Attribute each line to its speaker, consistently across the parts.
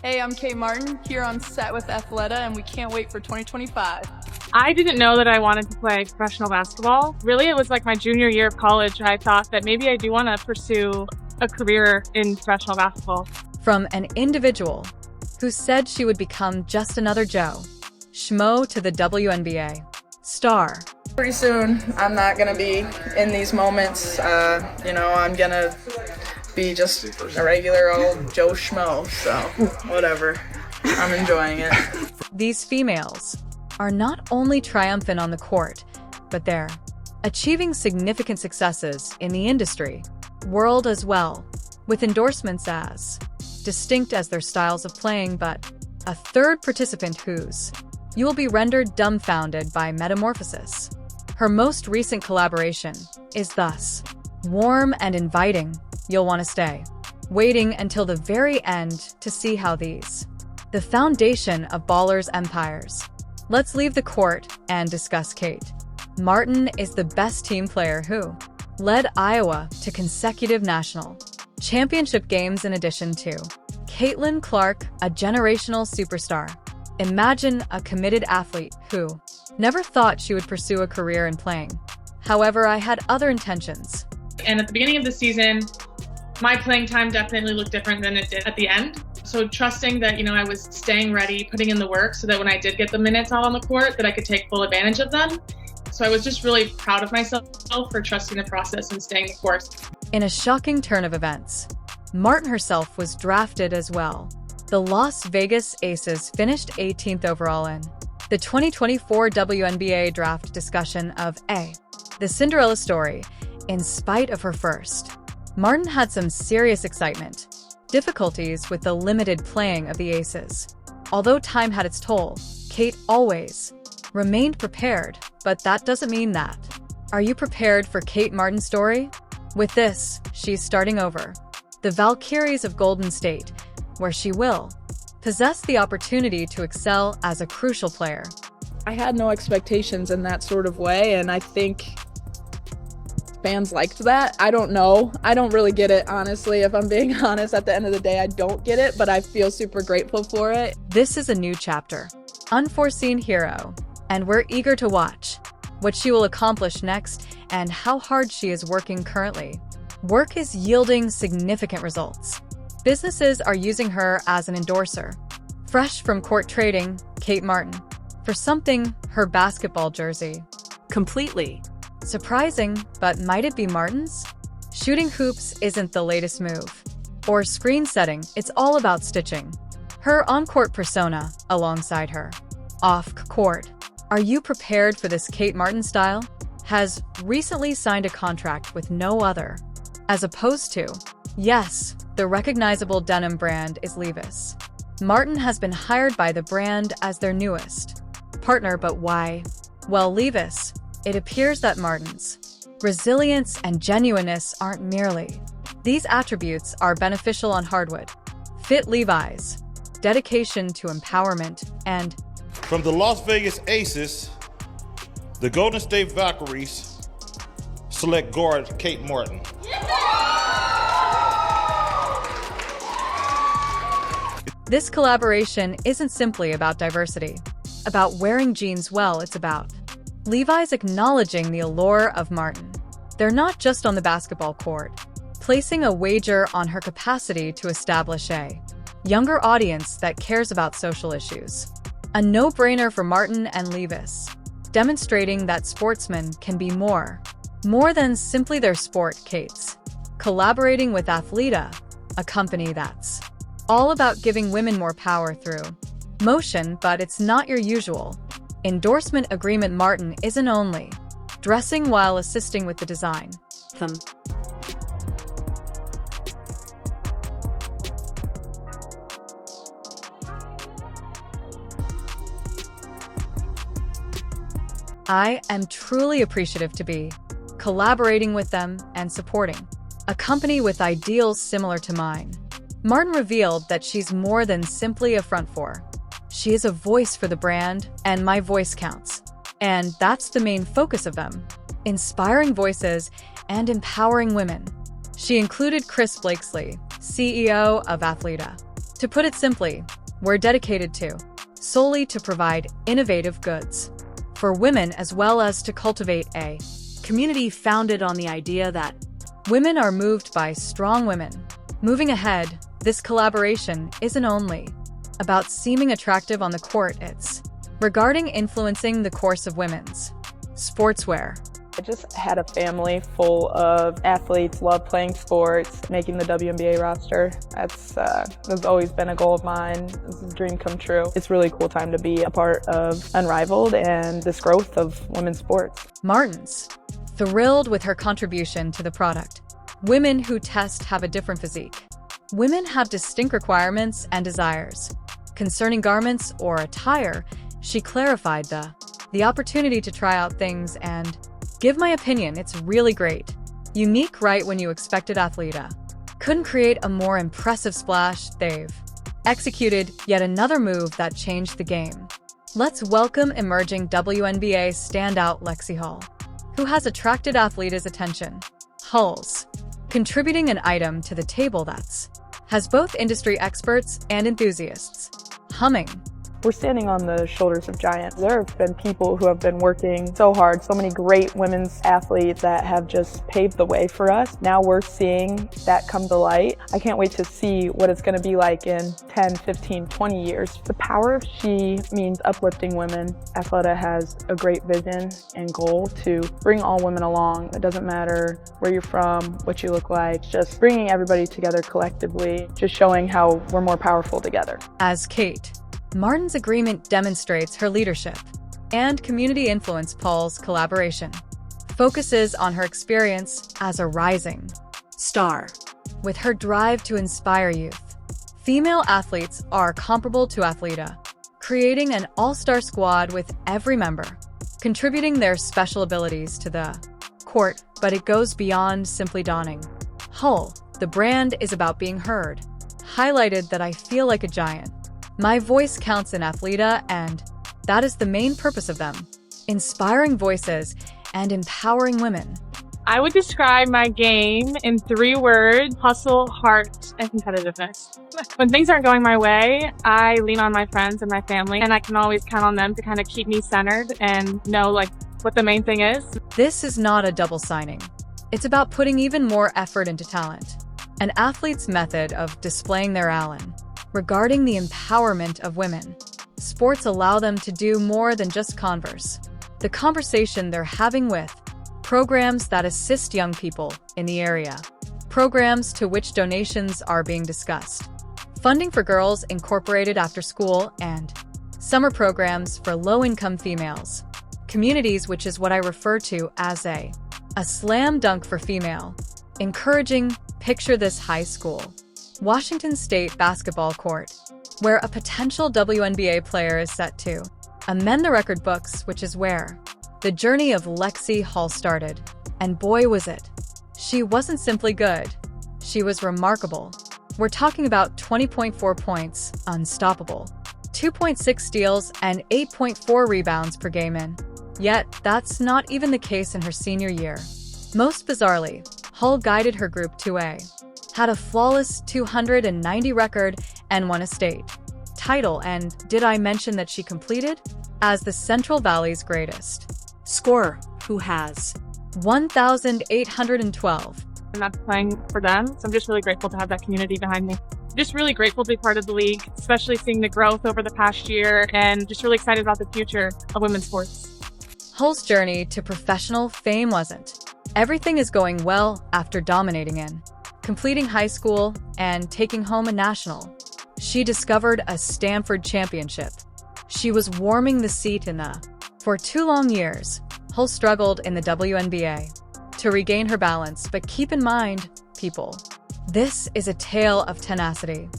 Speaker 1: Hey, I'm Kate Martin, here on set with Athleta, and we can't wait for 2025.
Speaker 2: I didn't know that I wanted to play professional basketball. Really, it was like my junior year of college. I thought that maybe I do want to pursue a career in professional basketball.
Speaker 3: From an individual who said she would become just another Joe, Schmo to the WNBA, star.
Speaker 1: Pretty soon, I'm not going to be in these moments. I'm going to be just a regular old Joe Schmo, so whatever. I'm enjoying it.
Speaker 3: These females are not only triumphant on the court, but they're achieving significant successes in the industry, world as well, with endorsements as distinct as their styles of playing, but a third participant whose you will be rendered dumbfounded by metamorphosis. Her most recent collaboration is thus warm and inviting. You'll want to stay, waiting until the very end to see how these, the foundation of ballers' empires. Let's leave the court and discuss Kate. Martin is the best team player who led Iowa to consecutive national championship games in addition to Caitlin Clark, a generational superstar. Imagine a committed athlete who never thought she would pursue a career in playing. However, I had other intentions.
Speaker 2: And at the beginning of the season, my playing time definitely looked different than it did at the end. So trusting that, I was staying ready, putting in the work so that when I did get the minutes out on the court, that I could take full advantage of them. So I was just really proud of myself for trusting the process and staying the course.
Speaker 3: In a shocking turn of events, Martin herself was drafted as well. The Las Vegas Aces finished 18th overall in the 2024 WNBA draft discussion of the Cinderella story. In spite of her first, Martin had some serious excitement, difficulties with the limited playing of the Aces. Although time had its toll, Kate always remained prepared, but that doesn't mean that. Are you prepared for Kate Martin's story? With this, she's starting over. The Valkyries of Golden State, where she will possess the opportunity to excel as a crucial player.
Speaker 1: I had no expectations in that sort of way, and I think fans liked that. I don't know. I don't really get it, honestly. If I'm being honest, at the end of the day, I don't get it, but I feel super grateful for it.
Speaker 3: This is a new chapter, unforeseen hero, and we're eager to watch what she will accomplish next and how hard she is working currently. Work is yielding significant results. Businesses are using her as an endorser. Fresh from court trading, Kate Martin, for something, her basketball jersey. Completely surprising, but might it be Martin's? Shooting hoops isn't the latest move. Or screen setting, it's all about stitching her on-court persona alongside her off-court. Are you prepared for this Kate Martin style? Has recently signed a contract with no other, as opposed to, yes, the recognizable denim brand is Levi's. Martin has been hired by the brand as their newest partner, but why? Well, Levi's. It appears that Martin's resilience and genuineness aren't merely. These attributes are beneficial on hardwood. Fit Levi's, dedication to empowerment, and
Speaker 4: from the Las Vegas Aces, the Golden State Valkyries select guard Kate Martin.
Speaker 3: This collaboration isn't simply about diversity, about wearing jeans well, it's about Levi's acknowledging the allure of Martin. They're not just on the basketball court, placing a wager on her capacity to establish a younger audience that cares about social issues. A no-brainer for Martin and Levi's, demonstrating that sportsmen can be more than simply their sport. Kate's collaborating with Athleta, a company that's all about giving women more power through motion, but it's not your usual endorsement agreement. Martin isn't only dressing while assisting with the design. I am truly appreciative to be collaborating with them and supporting a company with ideals similar to mine. Martin revealed that she's more than simply a front for. She is a voice for the brand, and my voice counts. And that's the main focus of them. Inspiring voices and empowering women. She included Chris Blakesley, CEO of Athleta, To put it simply, we're dedicated to solely to provide innovative goods for women as well as to cultivate a community founded on the idea that women are moved by strong women. Moving ahead, this collaboration isn't only about seeming attractive on the court, it's regarding influencing the course of women's sportswear.
Speaker 1: I just had a family full of athletes, love playing sports, making the WNBA roster. That's always been a goal of mine. It's a dream come true. It's a really cool time to be a part of Unrivaled and this growth of women's sports.
Speaker 3: Martin's thrilled with her contribution to the product. Women who test have a different physique. Women have distinct requirements and desires. Concerning garments or attire, she clarified the opportunity to try out things and give my opinion. It's really great. Unique right when you expected Athleta. Couldn't create a more impressive splash. They've executed yet another move that changed the game. Let's welcome emerging WNBA standout Lexi Hull, who has attracted Athleta's attention. Hull's contributing an item to the table that's has both industry experts and enthusiasts humming.
Speaker 1: We're standing on the shoulders of giants. There have been people who have been working so hard, so many great women's athletes that have just paved the way for us. Now we're seeing that come to light. I can't wait to see what it's going to be like in 10, 15, 20 years. The power of she means uplifting women. Athleta has a great vision and goal to bring all women along. It doesn't matter where you're from, what you look like, just bringing everybody together collectively, just showing how we're more powerful together.
Speaker 3: As Kate, Martin's agreement demonstrates her leadership and community influence. Paul's collaboration focuses on her experience as a rising star. With her drive to inspire youth, female athletes are comparable to Athleta, creating an all-star squad with every member contributing their special abilities to the court. But it goes beyond simply donning. Hull, the brand, is about being heard. Highlighted that I feel like a giant. My voice counts in Athleta, and that is the main purpose of them. Inspiring voices and empowering women.
Speaker 2: I would describe my game in 3 words: hustle, heart, and competitiveness. When things aren't going my way, I lean on my friends and my family, and I can always count on them to kind of keep me centered and know what the main thing is.
Speaker 3: This is not a double signing. It's about putting even more effort into talent. An athlete's method of displaying their Allen. Regarding the empowerment of women, sports allow them to do more than just converse. The conversation they're having with programs that assist young people in the area, programs to which donations are being discussed, funding for girls incorporated after school, and summer programs for low-income females, communities, which is what I refer to as a slam dunk for female, encouraging. Picture this: high school Washington State basketball court, where a potential WNBA player is set to amend the record books, which is where the journey of Lexi Hull started. And boy, was it. She wasn't simply good. She was remarkable. We're talking about 20.4 points, unstoppable, 2.6 steals, and 8.4 rebounds per game in. Yet, that's not even the case in her senior year. Most bizarrely, Hull guided her group to had a flawless 290 record and won a state title. And did I mention that she completed as the Central Valley's greatest scorer, who has 1,812.
Speaker 2: I'm not playing for them, so I'm just really grateful to have that community behind me. Just really grateful to be part of the league, especially seeing the growth over the past year, and just really excited about the future of women's sports.
Speaker 3: Hull's journey to professional fame wasn't. Everything is going well after dominating in completing high school and taking home a national. She discovered a Stanford championship. She was warming the seat for 2 long years. Hull struggled in the WNBA to regain her balance, but keep in mind, people, this is a tale of tenacity.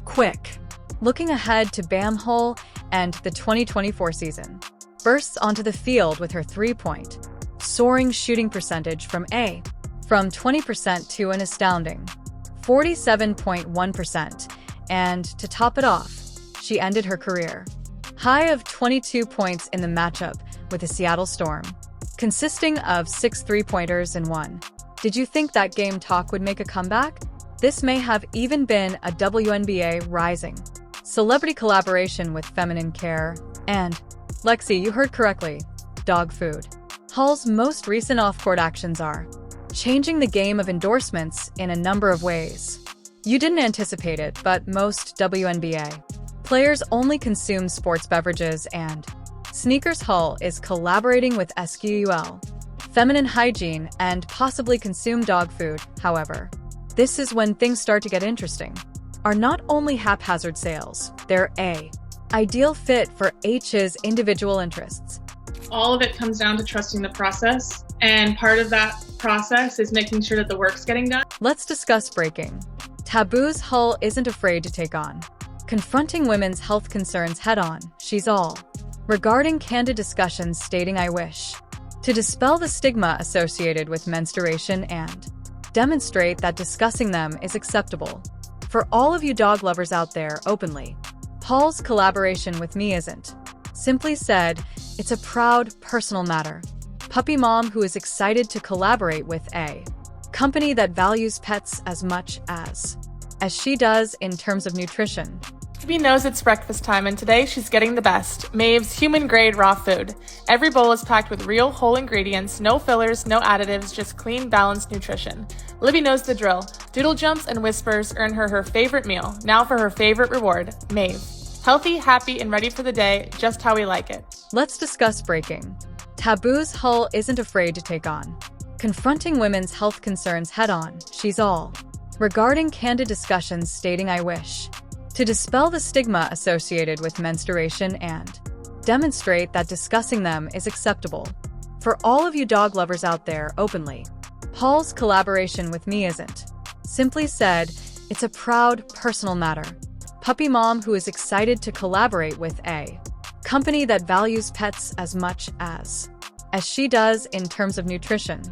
Speaker 3: Quick. Looking ahead to BAM Hull and the 2024 season. Bursts onto the field with her 3-point, soaring shooting percentage from 20% to an astounding 47.1%. And to top it off, she ended her career high of 22 points in the matchup with the Seattle Storm, consisting of 6 three-pointers and 1. Did you think that game talk would make a comeback? This may have even been a WNBA rising celebrity collaboration with feminine care and, Lexi, you heard correctly, dog food. Hull's most recent off-court actions are changing the game of endorsements in a number of ways. You didn't anticipate it, but most WNBA players only consume sports beverages and sneakers. Hull is collaborating with SQL, feminine hygiene, and possibly consume dog food. However, this is when things start to get interesting. Are not only haphazard sales, they're a ideal fit for H's individual interests.
Speaker 2: All of it comes down to trusting the process, and part of that process is making sure that the work's getting done.
Speaker 3: Let's discuss breaking taboos. Hull isn't afraid to take on confronting women's health concerns head-on. She's all regarding candid discussions, stating, "I wish to dispel the stigma associated with menstruation and demonstrate that discussing them is acceptable for all of you dog lovers out there openly." Hull's collaboration with me isn't. Simply said, it's a proud personal matter. Puppy mom who is excited to collaborate with a company that values pets as much as she does in terms of nutrition.
Speaker 5: Baby knows it's breakfast time, and today she's getting the best. Maeve's human-grade raw food. Every bowl is packed with real whole ingredients, no fillers, no additives, just clean, balanced nutrition. Libby knows the drill. Doodle jumps and whispers earn her favorite meal. Now for her favorite reward, Maeve. Healthy, happy, and ready for the day, just how we like it.
Speaker 3: Let's discuss breaking taboos. Hull isn't afraid to take on confronting women's health concerns head-on. She's all regarding candid discussions, stating, "I wish to dispel the stigma associated with menstruation and demonstrate that discussing them is acceptable for all of you dog lovers out there openly." Hull's collaboration with me isn't. Simply said, it's a proud personal matter. Puppy mom who is excited to collaborate with a company that values pets as much as she does in terms of nutrition.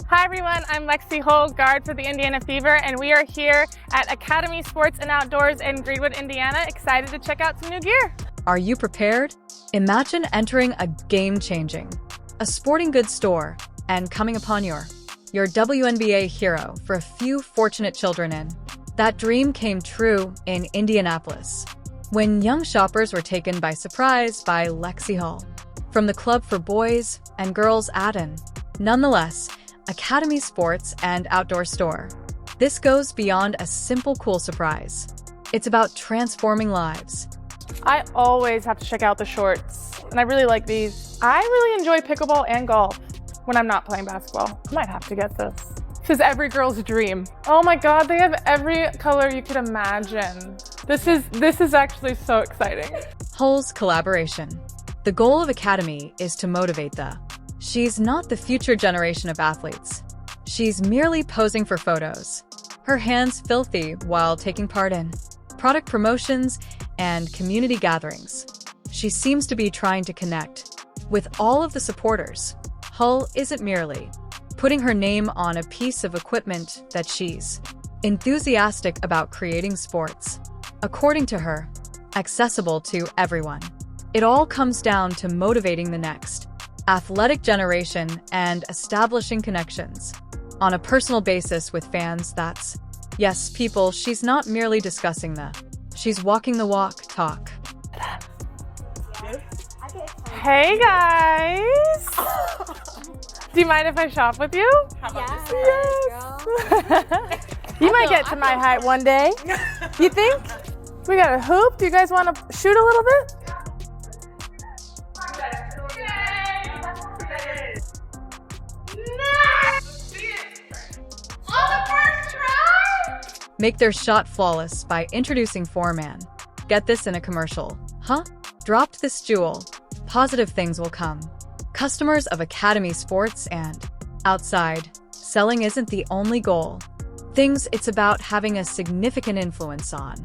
Speaker 5: Hi everyone, I'm Lexi Hull, guard for the Indiana Fever, and we are here at Academy Sports and Outdoors in Greenwood, Indiana, excited to check out some new gear.
Speaker 3: Are you prepared? Imagine entering a game-changing, a sporting goods store, and coming upon your WNBA hero for a few fortunate children in. That dream came true in Indianapolis, when young shoppers were taken by surprise by Lexi Hull, from the club for boys and girls at an, nonetheless, Academy Sports and Outdoor store. This goes beyond a simple cool surprise. It's about transforming lives.
Speaker 5: I always have to check out the shorts, and I really like these. I really enjoy pickleball and golf when I'm not playing basketball. I might have to get this. This is every girl's dream. Oh my God, they have every color you could imagine. This is actually so exciting.
Speaker 3: Hull's collaboration. The goal of Academy is to motivate the she's not the future generation of athletes. She's merely posing for photos, her hands filthy while taking part in product promotions and community gatherings. She seems to be trying to connect with all of the supporters. Hull isn't merely putting her name on a piece of equipment that she's enthusiastic about creating sports, according to her, accessible to everyone. It all comes down to motivating the next athletic generation and establishing connections on a personal basis with fans. That's, yes, people, she's not merely discussing she's walking the walk, talk.
Speaker 5: Hey guys! Do you mind if I shop with you?
Speaker 6: How about yes.
Speaker 5: You might get to my height one day. You think? We got a hoop. Do you guys want to shoot a little bit?
Speaker 3: Make their shot flawless by introducing Foreman. Get this in a commercial. Huh? Dropped this jewel. Positive things will come. Customers of Academy Sports and outside, selling isn't the only goal. It's about having a significant influence on.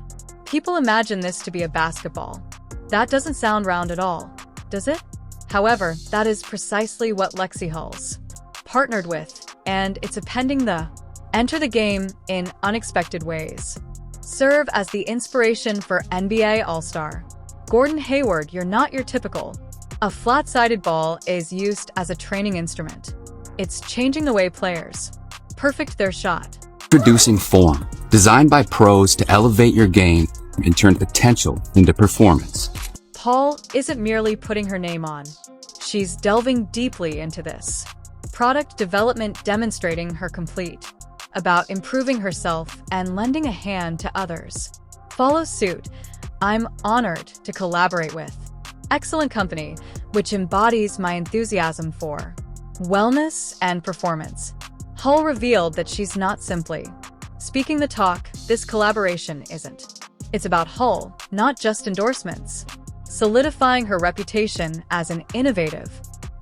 Speaker 3: People imagine this to be a basketball. That doesn't sound round at all, does it? However, that is precisely what Lexi Hull's partnered with, and it's appending the enter the game in unexpected ways. Serve as the inspiration for NBA All-Star Gordon Hayward, you're not your typical. A flat-sided ball is used as a training instrument. It's changing the way players perfect their shot.
Speaker 7: Introducing Form, designed by pros to elevate your game and turn potential into performance.
Speaker 3: Paul isn't merely putting her name on. She's delving deeply into this. Product development demonstrating her complete. About improving herself and lending a hand to others. Follow suit. I'm honored to collaborate with excellent company, which embodies my enthusiasm for wellness and performance. Hull revealed that she's not simply speaking the talk. This collaboration isn't. It's about Hull, not just endorsements. Solidifying her reputation as an innovative,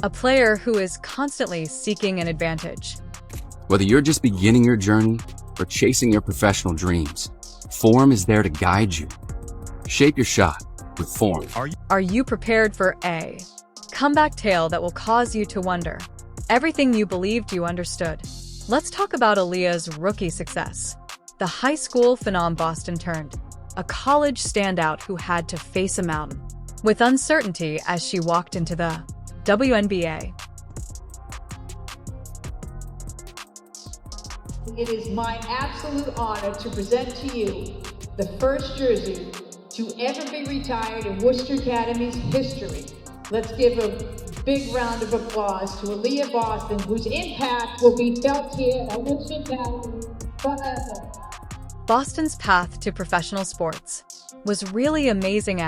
Speaker 3: a player who is constantly seeking an advantage.
Speaker 7: Whether you're just beginning your journey or chasing your professional dreams, Form is there to guide you. Shape your shot with Form.
Speaker 3: Are you prepared for a comeback tale that will cause you to wonder everything you believed you understood? Let's talk about Aaliyah's rookie success. The high school phenom Boston turned a college standout who had to face a mountain with uncertainty as she walked into the WNBA.
Speaker 8: It is my absolute honor to present to you the first jersey to ever be retired in Worcester Academy's history. Let's give a big round of applause to Aaliyah Boston, whose impact will be felt here at Worcester Academy forever.
Speaker 3: Boston's path to professional sports was really amazing.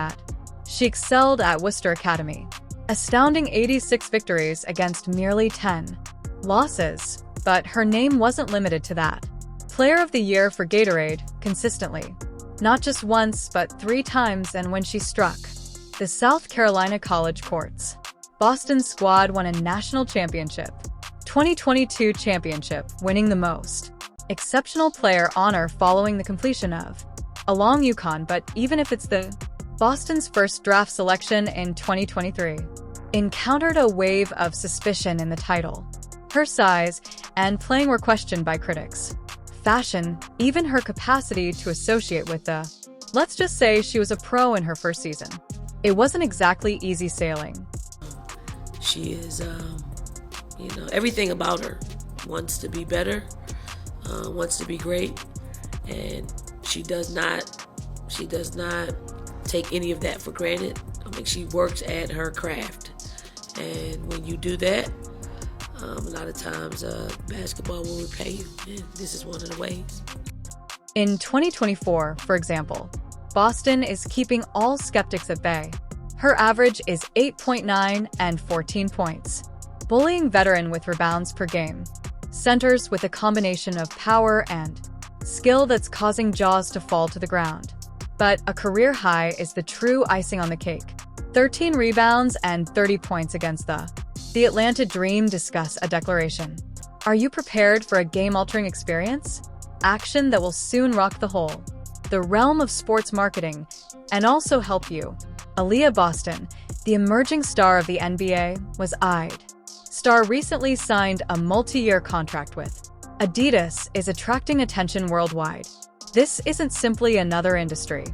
Speaker 3: She excelled at Worcester Academy, astounding 86 victories against merely 10 losses, but her name wasn't limited to that. Player of the Year for Gatorade consistently, not just once but 3 times, and when she struck the South Carolina college courts, Boston's squad won a national championship, 2022 championship, winning the most exceptional player honor following the completion of a long UConn. But even if it's the Boston's first draft selection in 2023, encountered a wave of suspicion in the title. Her size and playing were questioned by critics. Fashion, even her capacity to associate with the, let's just say she was a pro in her first season. It wasn't exactly easy sailing.
Speaker 9: She is, everything about her wants to be better, wants to be great, and she does not take any of that for granted. I mean, she works at her craft, and when you do that, a lot of times basketball will repay you, and this is one of the ways.
Speaker 3: In 2024, for example, Boston is keeping all skeptics at bay. Her average is 8.9 and 14 points, bullying veteran with rebounds per game. Centers with a combination of power and skill that's causing jaws to fall to the ground. But a career high is the true icing on the cake. 13 rebounds and 30 points against the Atlanta Dream. Discuss a declaration. Are you prepared for a game-altering experience? Action that will soon rock the realm of sports marketing and also help you. Aaliyah Boston, the emerging star of the NBA, was eyed. Star recently signed a multi-year contract with Adidas, is attracting attention worldwide. This isn't simply another industry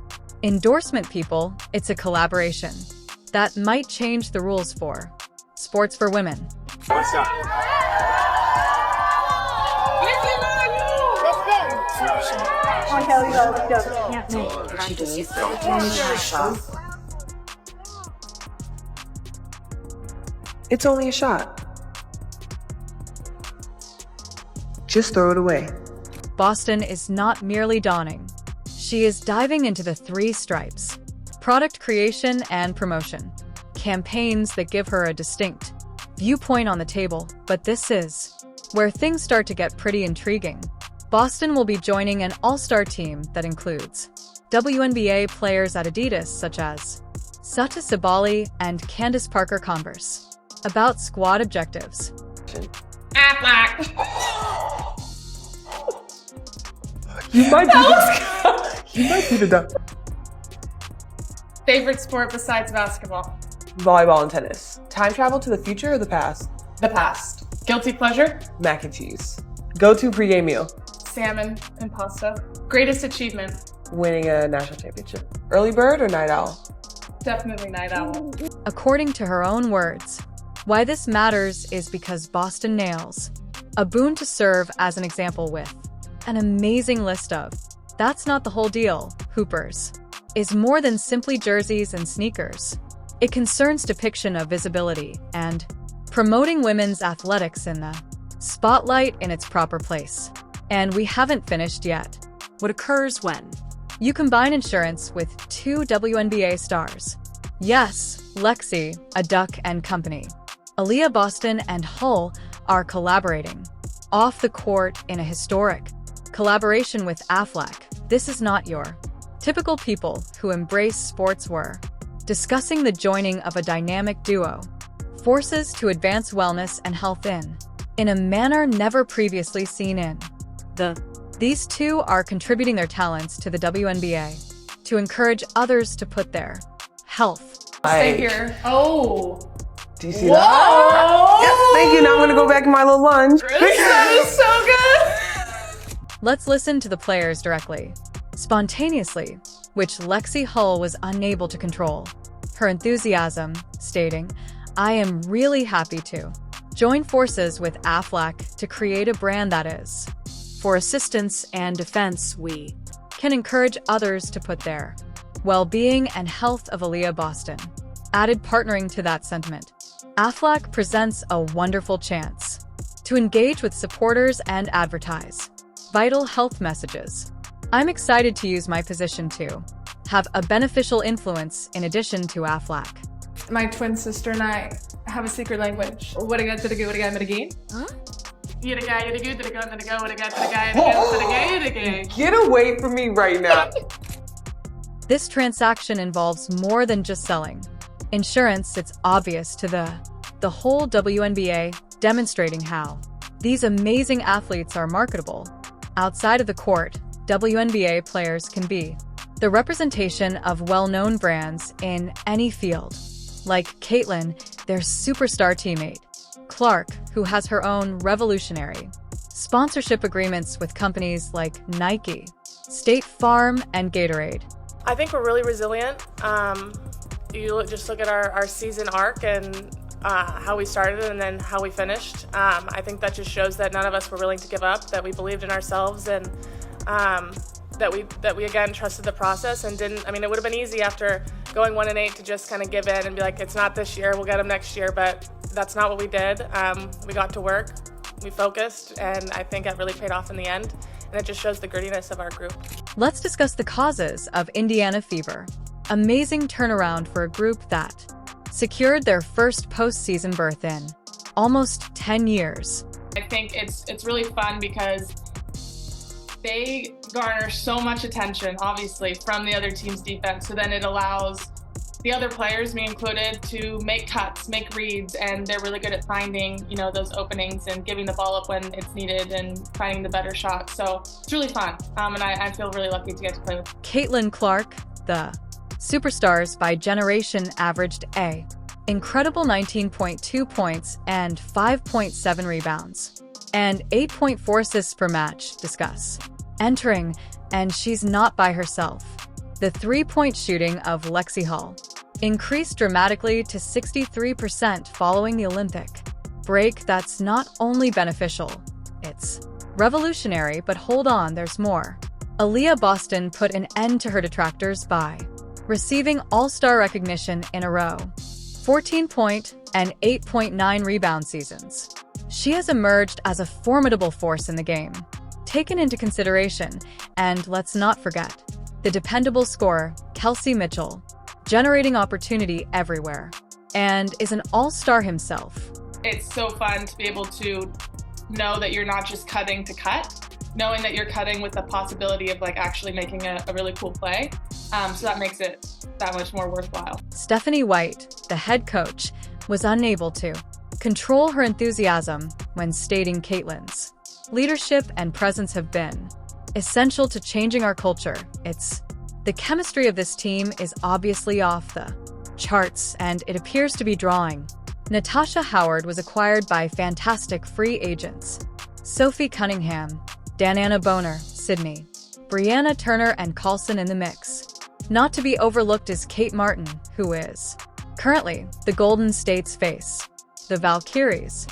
Speaker 3: endorsement, people. It's a collaboration that might change the rules for sports for women.
Speaker 10: What's up?
Speaker 11: It's only a shot. Just throw it away.
Speaker 3: Boston is not merely donning. She is diving into the 3 stripes: product creation and promotion, campaigns that give her a distinct viewpoint on the table. But this is where things start to get pretty intriguing. Boston will be joining an all-star team that includes WNBA players at Adidas such as Sata Sabali and Candace Parker. Converse. About squad objectives.
Speaker 2: Aflac.
Speaker 11: You might be the dumb.
Speaker 5: Favorite sport besides basketball?
Speaker 11: Volleyball and tennis. Time travel to the future or the past?
Speaker 5: The past. Guilty pleasure?
Speaker 11: Mac and cheese. Go-to pregame meal.
Speaker 5: Salmon and pasta. Greatest achievement?
Speaker 11: Winning a national championship. Early bird or night owl?
Speaker 5: definitely night owl.
Speaker 3: According to her own words, why this matters is because Boston nails a boon to serve as an example with an amazing list of that's not the whole deal, hoopers, is more than simply jerseys and sneakers. It concerns depiction of visibility and promoting women's athletics in the spotlight in its proper place. And we haven't finished yet.
Speaker 10: What occurs when
Speaker 3: You combine insurance with 2 WNBA stars. Yes, Lexi, a Duck and Company. Aaliyah Boston and Hull are collaborating off the court in a historic collaboration with Aflac. This is not your typical people who embrace sports were discussing the joining of a dynamic duo, forces to advance wellness and health in a manner never previously seen in These two are contributing their talents to the WNBA to encourage others to put their health.
Speaker 5: Stay here. Oh.
Speaker 11: Do you see that? Yes, thank you. Now I'm going to go back in my little lunge.
Speaker 5: That is so good.
Speaker 3: Let's listen to the players directly, spontaneously, which Lexi Hull was unable to control. Her enthusiasm, stating, "I am really happy to join forces with Aflac to create a brand that is for assistance and defense. We can encourage others to put their well-being and health of Aaliyah Boston." Added partnering to that sentiment, Aflac presents a wonderful chance to engage with supporters and advertise vital health messages. I'm excited to use my position to have a beneficial influence in addition to Aflac.
Speaker 5: My twin sister and I have a secret language. What I got to the good, what I got to the game. Huh? Get
Speaker 11: away from me right now.
Speaker 3: This transaction involves more than just selling insurance. It's obvious to the whole WNBA, demonstrating how these amazing athletes are marketable. Outside of the court, WNBA players can be the representation of well-known brands in any field, like Caitlin, their superstar teammate, Clark, who has her own revolutionary sponsorship agreements with companies like Nike, State Farm, and Gatorade.
Speaker 5: I think we're really resilient. Just look at our season arc and how we started and then how we finished. I think that just shows that none of us were willing to give up, that we believed in ourselves, and that we again trusted the process and didn't. I mean, it would have been easy after going 1-8 to just kind of give in and be like, it's not this year, we'll get them next year. But that's not what we did. We got to work, we focused, and I think it really paid off in the end. And it just shows the grittiness of our group.
Speaker 3: Let's discuss the causes of Indiana fever. Amazing turnaround for a group that secured their first postseason berth in almost 10 years.
Speaker 2: I think it's really fun because they garner so much attention, obviously, from the other team's defense. So then it allows the other players, me included, to make cuts, make reads, and they're really good at finding, those openings and giving the ball up when it's needed and finding the better shot. So it's really fun, and I feel really lucky to get to play with.
Speaker 3: Caitlin Clark, the superstars by generation, averaged a incredible 19.2 points and 5.7 rebounds and 8.4 assists per match. Discuss entering, and she's not by herself. The three-point shooting of Lexi Hull increased dramatically to 63% following the Olympic break. That's not only beneficial, it's revolutionary, but hold on, there's more. Aaliyah Boston put an end to her detractors by receiving all-star recognition in a row, 14-point and 8.9 rebound seasons. She has emerged as a formidable force in the game, taken into consideration, and let's not forget the dependable scorer, Kelsey Mitchell, generating opportunity everywhere, and is an all-star himself.
Speaker 2: It's so fun to be able to know that you're not just cutting to cut, knowing that you're cutting with the possibility of actually making a really cool play. So that makes it that much more worthwhile.
Speaker 3: Stephanie White, the head coach, was unable to control her enthusiasm when stating Caitlin's leadership and presence have been essential to changing our culture. The chemistry of this team is obviously off the charts, and it appears to be drawing. Natasha Howard was acquired by fantastic free agents Sophie Cunningham, Dananna Boner, Sydney, Brianna Turner, and Carlson in the mix. Not to be overlooked is Kate Martin, who is currently the Golden State's face. The Valkyries